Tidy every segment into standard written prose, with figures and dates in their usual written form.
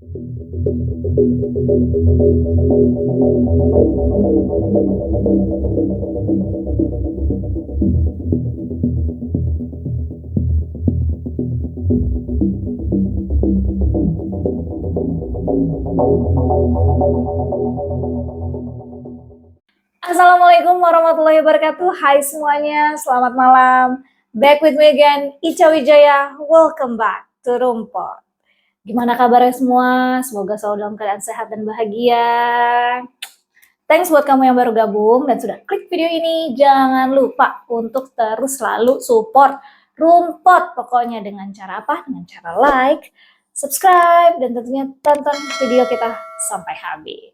Assalamualaikum warahmatullahi wabarakatuh. Hai semuanya, selamat malam. Back with me again, Ica Wijaya. Welcome back to Rumput. Gimana kabarnya semua? Semoga selalu dalam keadaan sehat dan bahagia. Thanks buat kamu yang baru gabung dan sudah klik video ini. Jangan lupa untuk terus selalu support Rumput. Pokoknya dengan cara apa? Dengan cara like, subscribe, dan tentunya tonton video kita sampai habis.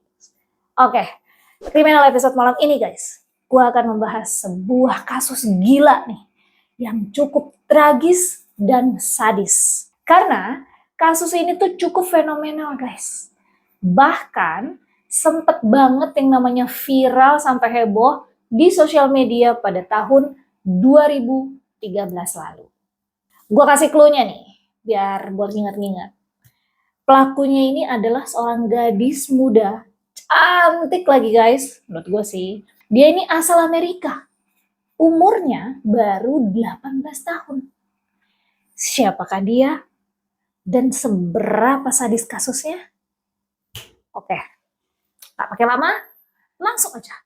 Oke. Kriminal episode malam ini guys, gue akan membahas sebuah kasus gila nih, yang cukup tragis dan sadis. Karena kasus ini tuh cukup fenomenal guys. Bahkan sempet banget yang namanya viral sampai heboh di sosial media pada tahun 2013 lalu. Gue kasih clue-nya nih, biar buat nginget-nginget. Pelakunya ini adalah seorang gadis muda, cantik lagi guys, menurut gue sih. Dia ini asal Amerika. Umurnya baru 18 tahun. Siapakah dia? Dan seberapa sadis kasusnya? Oke, tak pakai lama, langsung aja.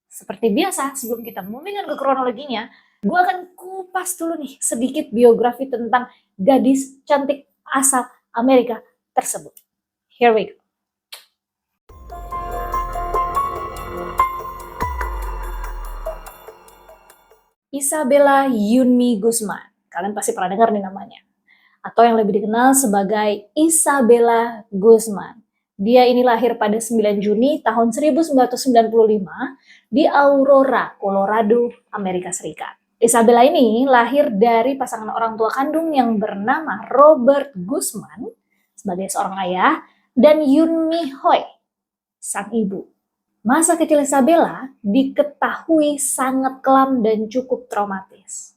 Seperti biasa, sebelum kita moving ke kronologinya, gue akan kupas dulu nih sedikit biografi tentang gadis cantik asal Amerika tersebut. Here we go. Isabella Yunmi Guzman. Kalian pasti pernah dengar nih namanya. Atau yang lebih dikenal sebagai Isabella Guzman. Dia ini lahir pada 9 Juni tahun 1995 di Aurora, Colorado, Amerika Serikat. Isabella ini lahir dari pasangan orang tua kandung yang bernama Robert Guzman sebagai seorang ayah dan Yunmi Hoi, sang ibu. Masa kecil Isabella diketahui sangat kelam dan cukup traumatis.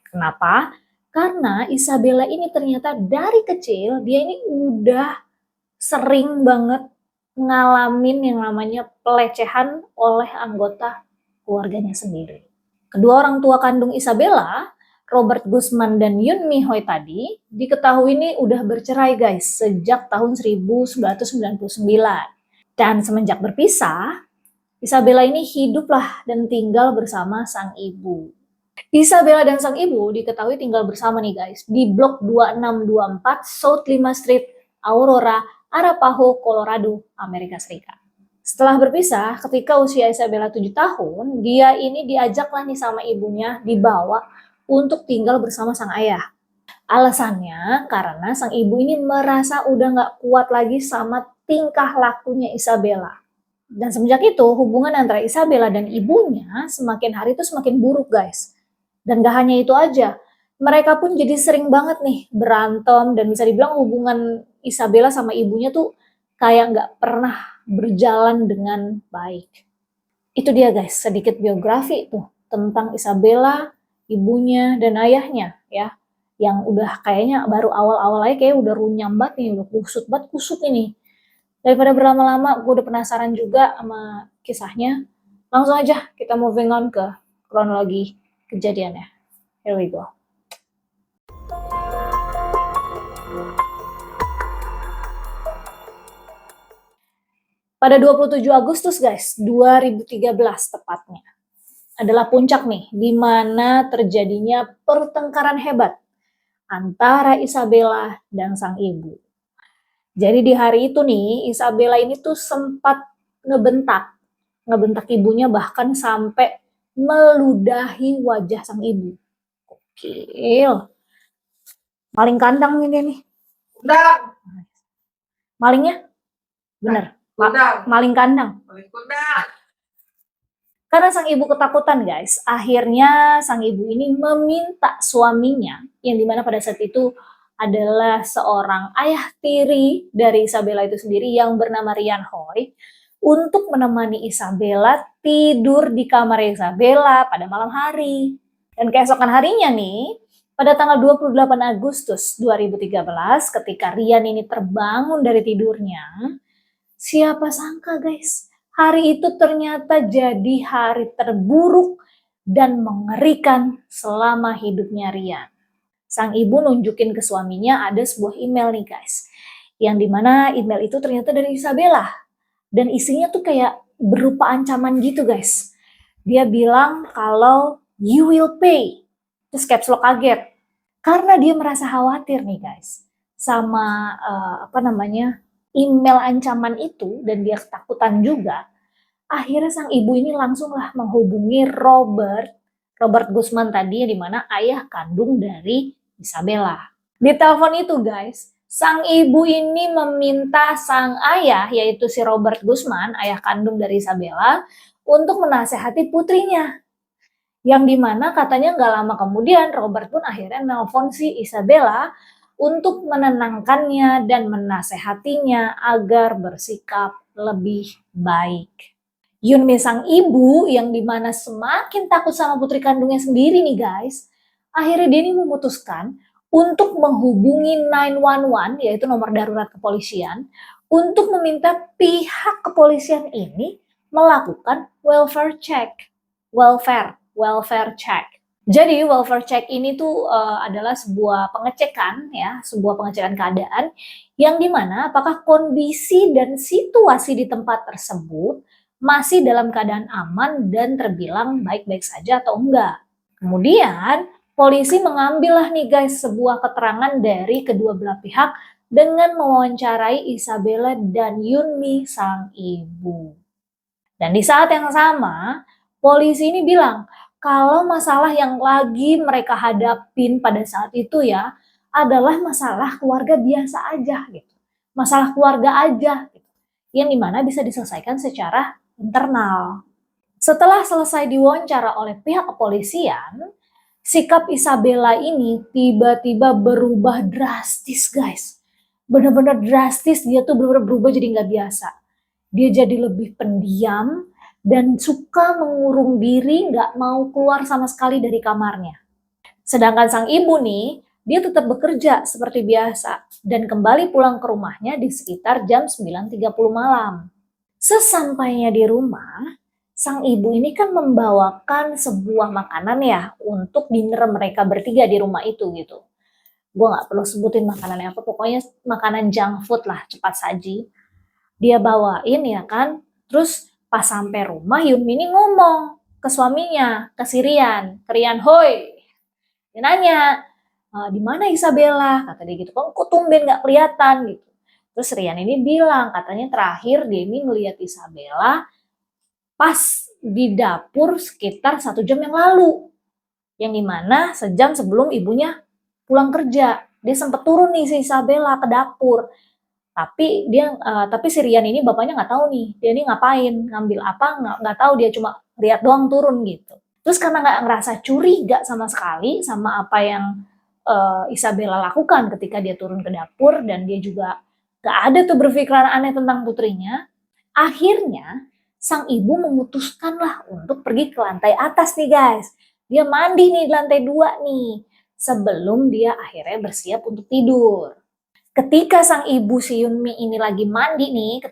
Kenapa? Karena Isabella ini ternyata dari kecil dia ini udah sering banget ngalamin yang namanya pelecehan oleh anggota keluarganya sendiri. Kedua orang tua kandung Isabella, Robert Guzman dan Yunmi Hoi tadi, diketahui ini udah bercerai guys sejak tahun 1999. Dan semenjak berpisah, Isabella ini hiduplah dan tinggal bersama sang ibu. Isabella dan sang ibu diketahui tinggal bersama nih guys di blok 2624 South 5 Street, Aurora, Arapahoe, Colorado, Amerika Serikat. Setelah berpisah, ketika usia Isabella 7 tahun, dia ini diajaklah nih sama ibunya dibawa untuk tinggal bersama sang ayah. Alasannya karena sang ibu ini merasa udah gak kuat lagi sama tingkah lakunya Isabella. Dan semenjak itu hubungan antara Isabella dan ibunya semakin hari itu semakin buruk guys. Dan gak hanya itu aja, mereka pun jadi sering banget nih berantem dan bisa dibilang hubungan Isabella sama ibunya tuh kayak gak pernah berjalan dengan baik. Itu dia guys, sedikit biografi tuh tentang Isabella, ibunya, dan ayahnya ya. Yang udah kayaknya baru awal-awal aja kayak udah runyam banget nih, udah kusut ini. Daripada berlama-lama, gue udah penasaran juga sama kisahnya. Langsung aja kita moving on ke kronologi kejadiannya. Here we go. Pada 27 Agustus guys, 2013 tepatnya, adalah puncak nih, di mana terjadinya pertengkaran hebat antara Isabella dan sang ibu. Jadi di hari itu nih, Isabella ini tuh sempat ngebentak ibunya bahkan sampai meludahi wajah sang ibu. Gokil. Maling kandang ini nih. Kundang. Malingnya? Bener. Maling kandang. Maling kundang. Karena sang ibu ketakutan guys, akhirnya sang ibu ini meminta suaminya, yang dimana pada saat itu adalah seorang ayah tiri dari Isabella itu sendiri yang bernama Ryan Hoi, untuk menemani Isabella tidur di kamar Isabella pada malam hari. Dan keesokan harinya nih, Pada tanggal 28 Agustus 2013, ketika Rian ini terbangun dari tidurnya, siapa sangka guys, hari itu ternyata jadi hari terburuk dan mengerikan selama hidupnya Rian. Sang ibu nunjukin ke suaminya ada sebuah email nih guys, yang dimana email itu ternyata dari Isabella. Dan isinya tuh kayak berupa ancaman gitu guys. Dia bilang kalau you will pay. Terus caps lock kaget. Karena dia merasa khawatir nih guys sama email ancaman itu dan dia ketakutan juga. Akhirnya sang ibu ini langsunglah menghubungi Robert Guzman tadi, di mana ayah kandung dari Isabella. Di telepon itu guys, sang ibu ini meminta sang ayah, yaitu si Robert Guzman, ayah kandung dari Isabella, untuk menasehati putrinya. Yang dimana katanya nggak lama kemudian Robert pun akhirnya nelpon si Isabella untuk menenangkannya dan menasehatinya agar bersikap lebih baik. Yunmi sang ibu yang dimana semakin takut sama putri kandungnya sendiri nih guys, akhirnya dia ini memutuskan untuk menghubungi 911, yaitu nomor darurat kepolisian, untuk meminta pihak kepolisian ini melakukan welfare check. Welfare check. Jadi welfare check ini tuh adalah sebuah pengecekan ya, sebuah pengecekan keadaan yang dimana apakah kondisi dan situasi di tempat tersebut masih dalam keadaan aman dan terbilang baik-baik saja atau enggak. Kemudian polisi mengambillah nih guys sebuah keterangan dari kedua belah pihak dengan mewawancarai Isabella dan Yunmi sang ibu. Dan di saat yang sama, polisi ini bilang kalau masalah yang lagi mereka hadapin pada saat itu ya adalah masalah keluarga biasa aja gitu. Masalah keluarga aja gitu. Yang dimana bisa diselesaikan secara internal. Setelah selesai diwawancara oleh pihak kepolisian, sikap Isabella ini tiba-tiba berubah drastis guys. Benar-benar drastis, dia tuh benar-benar berubah jadi nggak biasa. Dia jadi lebih pendiam dan suka mengurung diri, nggak mau keluar sama sekali dari kamarnya. Sedangkan sang ibu nih, dia tetap bekerja seperti biasa dan kembali pulang ke rumahnya di sekitar jam 9.30 malam. Sesampainya di rumah, sang ibu ini kan membawakan sebuah makanan ya untuk dinner mereka bertiga di rumah itu gitu. Gue nggak perlu sebutin makanannya apa, pokoknya makanan junk food lah, cepat saji. Dia bawain ya kan, terus pas sampai rumah Yunmi ini ngomong ke suaminya, ke Rian, hoi, dia nanya, di mana Isabella? Kata dia gitu, kok tumben nggak kelihatan gitu. Terus Rian ini bilang, katanya terakhir dia ini ngelihat Isabella pas di dapur sekitar 1 jam yang lalu, yang dimana sejam sebelum ibunya pulang kerja. Dia sempat turun nih si Isabella ke dapur. Tapi si Rian ini bapaknya nggak tahu nih dia ini ngapain, ngambil apa nggak tahu, dia cuma lihat doang turun gitu. Terus karena nggak ngerasa curiga sama sekali sama apa yang Isabella lakukan ketika dia turun ke dapur, dan dia juga nggak ada tuh berpikiran aneh tentang putrinya, akhirnya sang ibu memutuskan lah untuk pergi ke lantai atas nih guys. Dia mandi nih di lantai 2 nih sebelum dia akhirnya bersiap untuk tidur. Ketika sang ibu si Yunmi ini lagi mandi nih,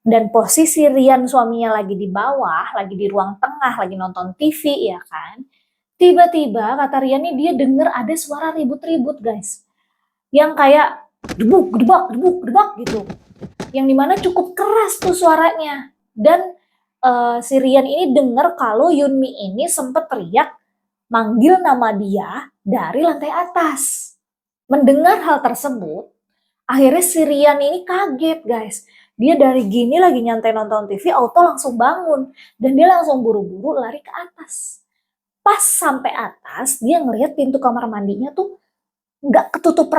dan posisi Rian suaminya lagi di bawah, lagi di ruang tengah, lagi nonton TV ya kan, tiba-tiba kata Rian nih dia denger ada suara ribut-ribut guys, yang kayak debuk, debak gitu, yang dimana cukup keras tuh suaranya, dan si Rian ini denger kalau Yunmi ini sempet teriak manggil nama dia dari lantai atas. Mendengar hal tersebut, akhirnya si Rian ini kaget guys. Dia dari gini lagi nyantai nonton TV, auto langsung bangun. Dan dia langsung buru-buru lari ke atas. Pas sampai atas, dia ngelihat pintu kamar mandinya tuh nggak ketutup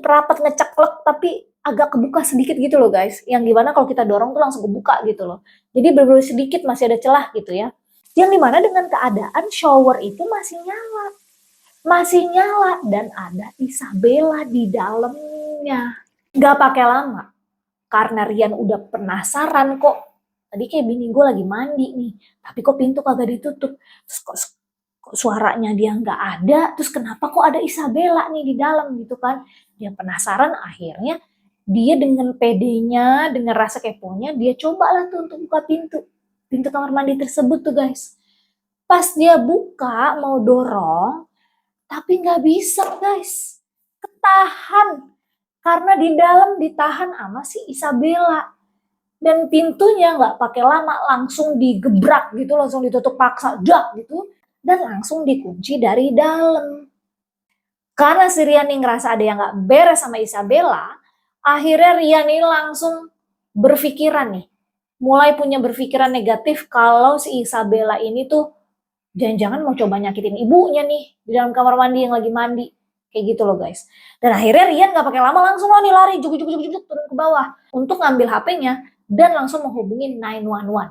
rapat ngeceklek, tapi agak kebuka sedikit gitu loh guys. Yang gimana kalau kita dorong tuh langsung kebuka gitu loh. Jadi bener-bener sedikit masih ada celah gitu ya. Yang dimana dengan keadaan shower itu masih nyala dan ada Isabella di dalamnya. Gak pakai lama, karena Rian udah penasaran kok. Tadi kayak bini gue lagi mandi nih, tapi kok pintu kagak ditutup. Terus kok suaranya dia nggak ada, terus kenapa kok ada Isabella nih di dalam gitu kan. Dia penasaran, akhirnya dia dengan pedenya, dengan rasa keponya, dia cobalah tuh untuk buka pintu kamar mandi tersebut tuh guys. Pas dia buka mau dorong, tapi nggak bisa guys, ketahan karena di dalam ditahan sama si Isabella. Dan pintunya nggak pakai lama, langsung digebrak gitu, langsung ditutup paksa, dak gitu, dan langsung dikunci dari dalam. Karena si Riani ngerasa ada yang nggak beres sama Isabella, akhirnya Riani langsung berpikiran nih, mulai punya berpikiran negatif kalau si Isabella ini tuh jangan-jangan mau coba nyakitin ibunya nih di dalam kamar mandi yang lagi mandi. Kayak gitu loh guys. Dan akhirnya Rian nggak pakai lama, langsung nih lari juk turun ke bawah untuk ngambil HP-nya dan langsung menghubungi 911.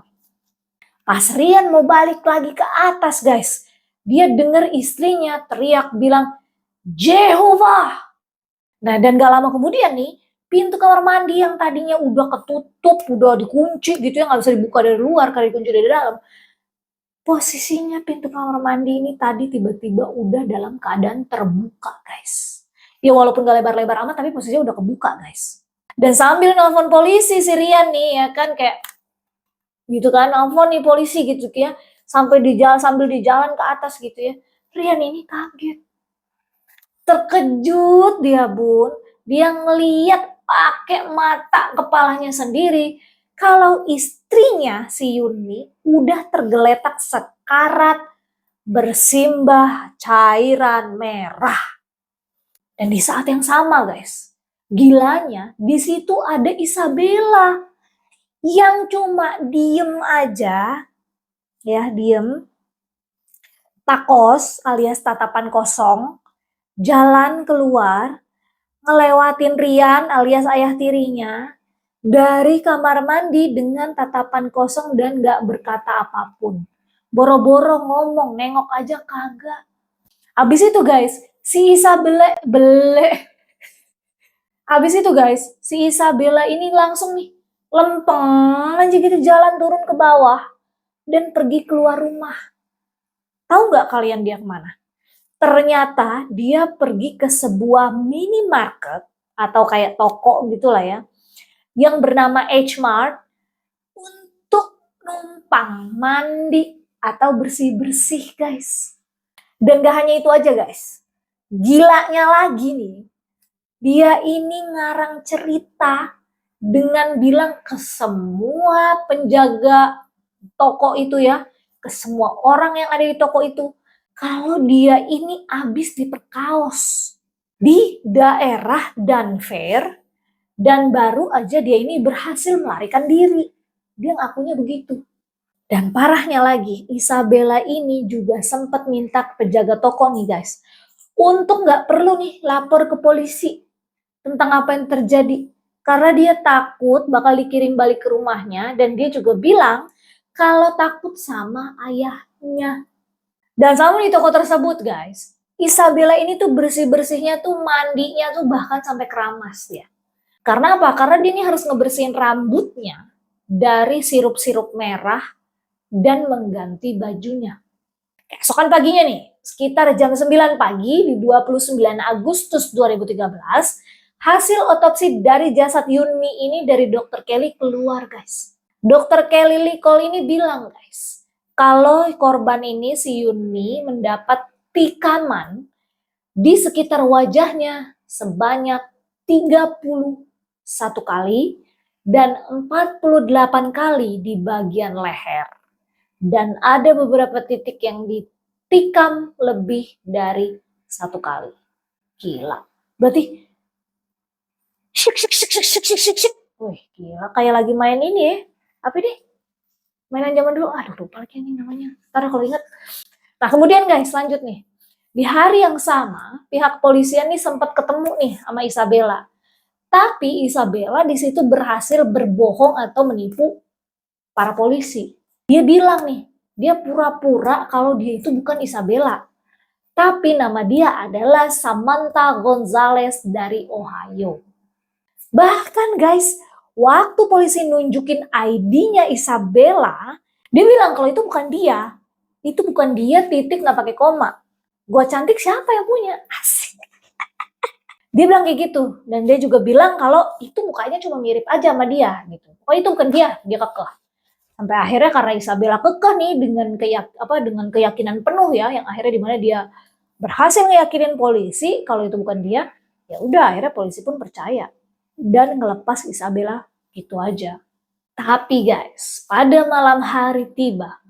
Pas Rian mau balik lagi ke atas guys, dia dengar istrinya teriak bilang, Jehovah. Nah, dan gak lama kemudian nih, pintu kamar mandi yang tadinya udah ketutup, udah dikunci gitu ya, nggak bisa dibuka dari luar karena dikunci dari dalam. Posisinya pintu kamar mandi ini tadi tiba-tiba udah dalam keadaan terbuka guys. Ya walaupun gak lebar-lebar amat, tapi posisinya udah kebuka guys. Dan sambil nelfon polisi si Rian nih ya kan, kayak gitu kan, nelfon nih polisi gitu ya, sampai di jalan, sambil di jalan ke atas gitu ya. Rian ini kaget, terkejut dia bun, dia ngeliat pakai mata kepalanya sendiri kalau istrinya si Yuni udah tergeletak sekarat bersimbah cairan merah. Dan di saat yang sama guys, gilanya di situ ada Isabella yang cuma diem aja, ya diem, takos alias tatapan kosong, jalan keluar, ngelewatin Rian alias ayah tirinya dari kamar mandi dengan tatapan kosong dan gak berkata apapun. Boro-boro ngomong, nengok aja kagak. Abis itu guys, si Isabella si Isabella ini langsung nih lempeng aja gitu, jalan turun ke bawah dan pergi keluar rumah. Tahu nggak kalian dia kemana? Ternyata dia pergi ke sebuah minimarket atau kayak toko gitulah ya, yang bernama H-Mart untuk numpang mandi atau bersih-bersih guys. Dan gak hanya itu aja guys, gilanya lagi nih, dia ini ngarang cerita dengan bilang ke semua penjaga toko itu ya, ke semua orang yang ada di toko itu, kalau dia ini habis diperkaos di daerah Dunfair dan baru aja dia ini berhasil melarikan diri. Dia ngakunya begitu. Dan parahnya lagi, Isabella ini juga sempat minta ke penjaga toko nih guys, untuk nggak perlu nih lapor ke polisi tentang apa yang terjadi. Karena dia takut bakal dikirim balik ke rumahnya, dan dia juga bilang kalau takut sama ayahnya. Dan sama di toko tersebut guys, Isabella ini tuh bersih-bersihnya tuh, mandinya tuh bahkan sampai keramas ya. Karena apa? Karena dia ini harus ngebersihin rambutnya dari sirup-sirup merah dan mengganti bajunya. Keesokan paginya nih, sekitar jam 9 pagi di 29 Agustus 2013, hasil otopsi dari jasad Yunmi ini dari Dr. Kelly keluar guys. Dr. Kelly Lee Cole ini bilang guys, kalau korban ini si Yunmi mendapat tikaman di sekitar wajahnya sebanyak 31 kali dan 48 kali di bagian leher. Dan ada beberapa titik yang ditikam lebih dari 1 kali. Gila. Berarti syik. Wih, gila. Kayak lagi main ini ya. Apa deh? Mainan zaman dulu. Aduh, lupa lagi ini namanya. Ntar kalau ingat. Nah, kemudian guys, lanjut nih. Di hari yang sama, pihak polisian nih sempat ketemu nih sama Isabella. Tapi Isabella di situ berhasil berbohong atau menipu para polisi. Dia bilang nih, dia pura-pura kalau dia itu bukan Isabella. Tapi nama dia adalah Samantha Gonzalez dari Ohio. Bahkan guys, waktu polisi nunjukin ID-nya Isabella, dia bilang kalau itu bukan dia. Itu bukan dia, titik nggak pakai koma. Gua cantik siapa yang punya? Asik. Dia bilang kayak gitu. Dan dia juga bilang kalau itu mukanya cuma mirip aja sama dia gitu. Oh itu bukan dia kekeh. Sampai akhirnya karena Isabella kekeh nih dengan keyakinan penuh ya, yang akhirnya dimana dia berhasil ngeyakinin polisi kalau itu bukan dia, ya udah akhirnya polisi pun percaya dan ngelepas Isabella gitu aja. Tapi guys, pada malam hari tiba,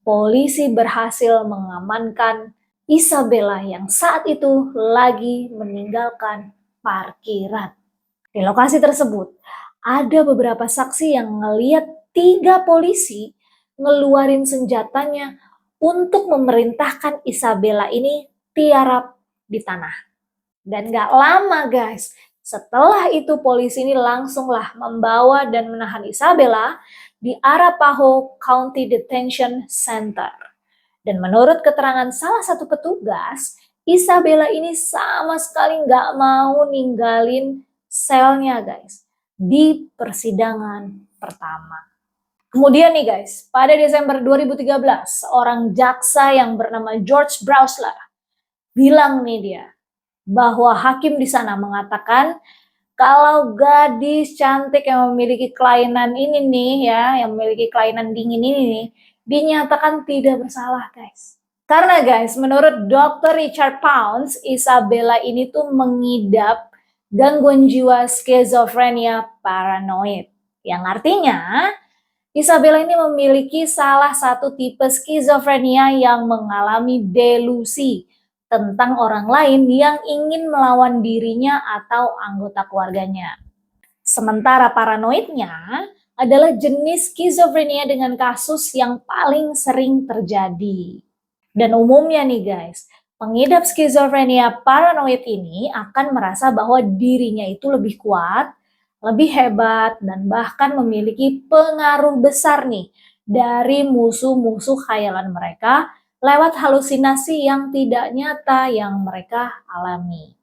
polisi berhasil mengamankan Isabella yang saat itu lagi meninggalkan parkiran. Di lokasi tersebut, ada beberapa saksi yang ngeliat 3 polisi ngeluarin senjatanya untuk memerintahkan Isabella ini tiarap di tanah. Dan gak lama guys, setelah itu polisi ini langsunglah membawa dan menahan Isabella di Arapahoe County Detention Center. Dan menurut keterangan salah satu petugas, Isabella ini sama sekali gak mau ninggalin selnya guys di persidangan pertama. Kemudian nih guys, pada Desember 2013, seorang jaksa yang bernama George Browsler bilang nih dia bahwa hakim di sana mengatakan kalau gadis cantik yang memiliki kelainan ini nih ya, yang memiliki kelainan dingin ini nih, dinyatakan tidak bersalah guys. Karena guys, menurut Dr. Richard Pounds, Isabella ini tuh mengidap gangguan jiwa skizofrenia paranoid. Yang artinya, Isabella ini memiliki salah satu tipe skizofrenia yang mengalami delusi tentang orang lain yang ingin melawan dirinya atau anggota keluarganya. Sementara paranoidnya adalah jenis skizofrenia dengan kasus yang paling sering terjadi. Dan umumnya nih guys, pengidap skizofrenia paranoid ini akan merasa bahwa dirinya itu lebih kuat, lebih hebat, dan bahkan memiliki pengaruh besar nih dari musuh-musuh khayalan mereka lewat halusinasi yang tidak nyata yang mereka alami.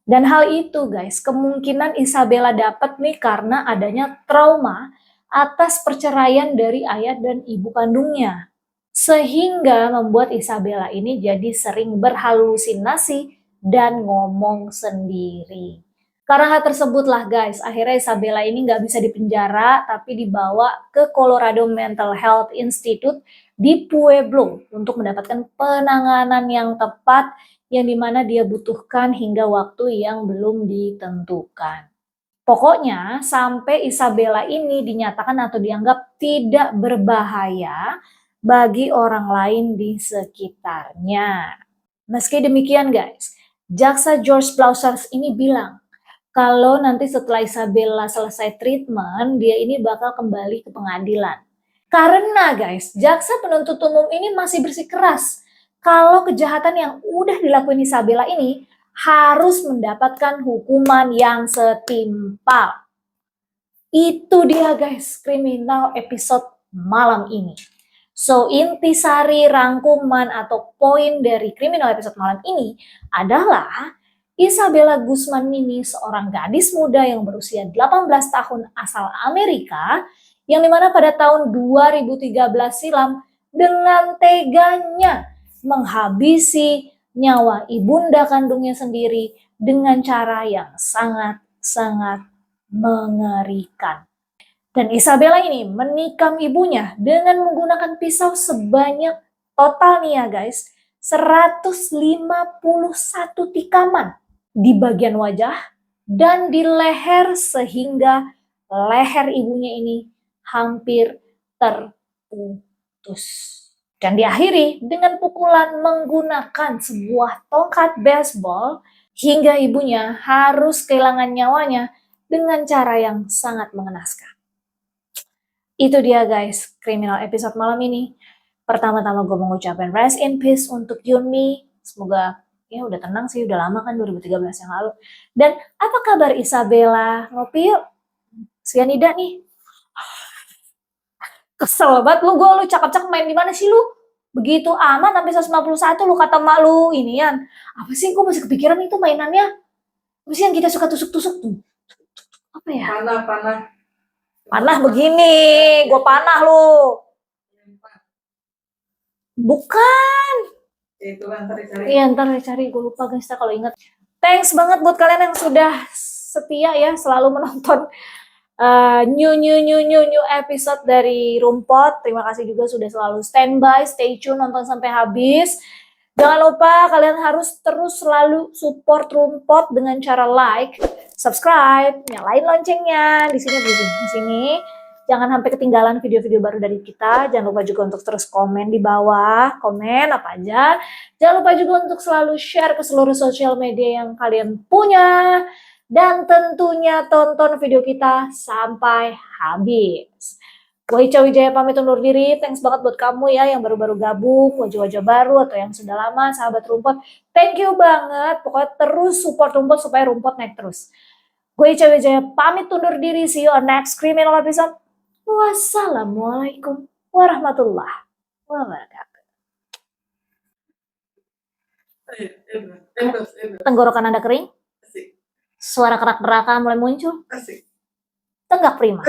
Dan hal itu guys, kemungkinan Isabella dapat nih karena adanya trauma atas perceraian dari ayah dan ibu kandungnya. Sehingga membuat Isabella ini jadi sering berhalusinasi dan ngomong sendiri. Karena hal tersebutlah guys, akhirnya Isabella ini nggak bisa dipenjara tapi dibawa ke Colorado Mental Health Institute di Pueblo untuk mendapatkan penanganan yang tepat yang dimana dia butuhkan hingga waktu yang belum ditentukan. Pokoknya sampai Isabella ini dinyatakan atau dianggap tidak berbahaya bagi orang lain di sekitarnya. Meski demikian guys, jaksa George Browsler ini bilang kalau nanti setelah Isabella selesai treatment, dia ini bakal kembali ke pengadilan. Karena guys, jaksa penuntut umum ini masih bersikeras kalau kejahatan yang udah dilakuin Isabella ini harus mendapatkan hukuman yang setimpal. Itu dia guys, kriminal episode malam ini. So, intisari rangkuman atau poin dari kriminal episode malam ini adalah Isabella Guzman ini seorang gadis muda yang berusia 18 tahun asal Amerika yang dimana pada tahun 2013 silam dengan teganya menghabisi nyawa ibunda kandungnya sendiri dengan cara yang sangat-sangat mengerikan. Dan Isabella ini menikam ibunya dengan menggunakan pisau sebanyak total nih ya guys, 151 tikaman di bagian wajah dan di leher sehingga leher ibunya ini hampir terputus. Dan diakhiri dengan pukulan menggunakan sebuah tongkat baseball hingga ibunya harus kehilangan nyawanya dengan cara yang sangat mengenaskan. Itu dia guys, kriminal episode malam ini. Pertama-tama gue mengucapkan rest in peace untuk Yunmi. Semoga ya udah tenang sih, udah lama kan 2013 yang lalu. Dan apa kabar Isabella? Ngopi yuk. Sianida nih. Kesel banget lu cakep-cakep main di mana sih lu? Begitu amat sampai 151 lu kata mak lu inian. Apa sih gue masih kepikiran itu mainannya? Apa sih yang kita suka tusuk-tusuk tuh? Apa ya? Panah. Panah begini, gue panah lu. Bukan. Itu kan ntar dicari. Iya, ntar cari. Gue lupa guys, kalau ingat. Thanks banget buat kalian yang sudah setia ya, selalu menonton new episode dari Rumpot. Terima kasih juga sudah selalu standby, stay tune, nonton sampai habis. Jangan lupa kalian harus terus selalu support Rumpot dengan cara like, subscribe, nyalain loncengnya di sini. Jangan sampai ketinggalan video-video baru dari kita. Jangan lupa juga untuk terus komen di bawah, komen apa aja. Jangan lupa juga untuk selalu share ke seluruh sosial media yang kalian punya. Dan tentunya tonton video kita sampai habis. Gue Ica Wijaya pamit undur diri. Thanks banget buat kamu ya yang baru-baru gabung, wajah-wajah baru atau yang sudah lama sahabat Rumpot. Thank you banget. Pokoknya terus support Rumpot supaya Rumpot naik terus. Gue Ica Wijaya pamit undur diri. See you on next criminal episode. Wassalamualaikum warahmatullahi wabarakatuh. Tenggorokan Anda kering? Asik. Suara kerak beraka mulai muncul? Asik. Tenggak prima.